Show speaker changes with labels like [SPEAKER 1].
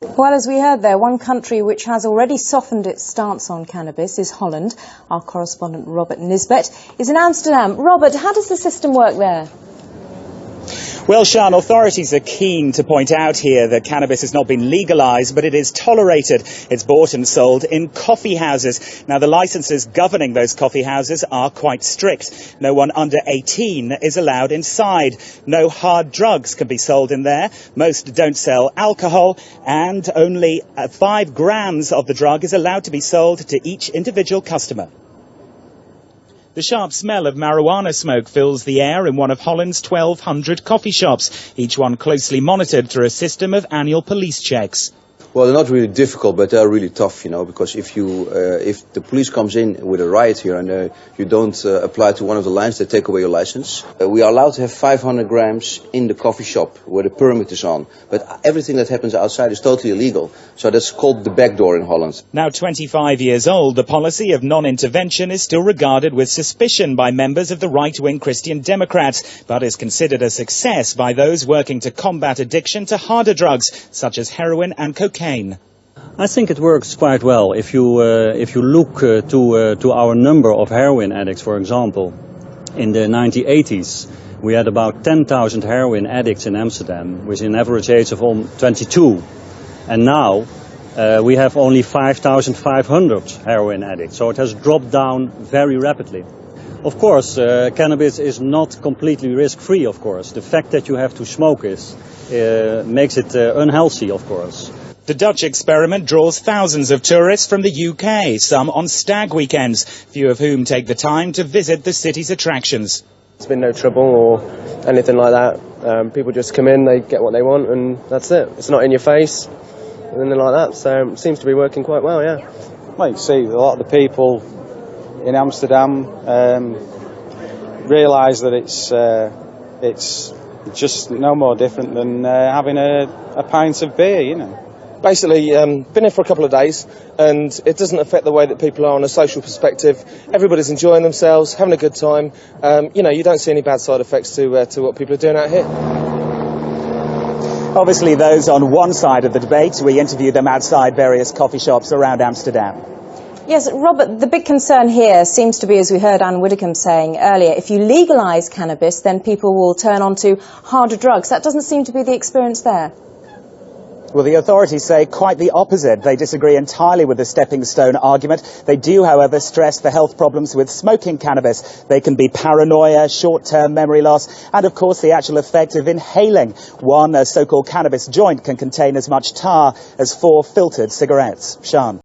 [SPEAKER 1] Well, as we heard there, one country which has already softened its stance on cannabis is Holland. Our correspondent Robert Nisbet is in Amsterdam. Robert, how does the system work there?
[SPEAKER 2] Well, Sian, authorities are keen to point out here that cannabis has not been legalised, but it is tolerated. It's bought and sold in coffee houses. Now, the licences governing those coffee houses are quite strict. No one under 18 is allowed inside. No hard drugs can be sold in there. Most don't sell alcohol, and only 5 grams of the drug is allowed to be sold to each individual customer. The sharp smell of marijuana smoke fills the air in one of Holland's 1,200 coffee shops, each one closely monitored through a system of annual police checks.
[SPEAKER 3] Well, they're not really difficult, but they're really tough, you know, because if the police comes in with a riot here and you don't apply to one of the lines, they take away your license. We are allowed to have 500 grams in the coffee shop where the permit is on, but everything that happens outside is totally illegal. So that's called the back door in Holland.
[SPEAKER 2] Now 25 years old, the policy of non-intervention is still regarded with suspicion by members of the right-wing Christian Democrats, but is considered a success by those working to combat addiction to harder drugs, such as heroin and cocaine.
[SPEAKER 4] I think it works quite well. If you look to our number of heroin addicts, for example, in the 1980s, we had about 10,000 heroin addicts in Amsterdam, with an average age of 22. And now we have only 5,500 heroin addicts, so it has dropped down very rapidly. Of course, cannabis is not completely risk-free, of course. The fact that you have to smoke makes it unhealthy, of course.
[SPEAKER 2] The Dutch experiment draws thousands of tourists from the UK, some on stag weekends, few of whom take the time to visit the city's attractions.
[SPEAKER 5] There's been no trouble or anything like that. People just come in, they get what they want, and that's it. It's not in your face, anything like that, so it seems to be working quite well, yeah.
[SPEAKER 6] Well, you see, a lot of the people in Amsterdam realise that it's just no more different than having a pint of beer, you know.
[SPEAKER 5] Basically, been here for a couple of days, and it doesn't affect the way that people are on a social perspective. Everybody's enjoying themselves, having a good time. You know, you don't see any bad side effects to what people are doing out here.
[SPEAKER 2] Obviously, those on one side of the debate, we interviewed them outside various coffee shops around Amsterdam.
[SPEAKER 1] Yes, Robert, the big concern here seems to be, as we heard Anne Widdecombe saying earlier, if you legalise cannabis, then people will turn on to harder drugs. That doesn't seem to be the experience there.
[SPEAKER 2] Well, the authorities say quite the opposite. They disagree entirely with the stepping stone argument. They do, however, stress the health problems with smoking cannabis. They can be paranoia, short-term memory loss, and, of course, the actual effect of inhaling. One so-called cannabis joint can contain as much tar as 4 filtered cigarettes. Sian.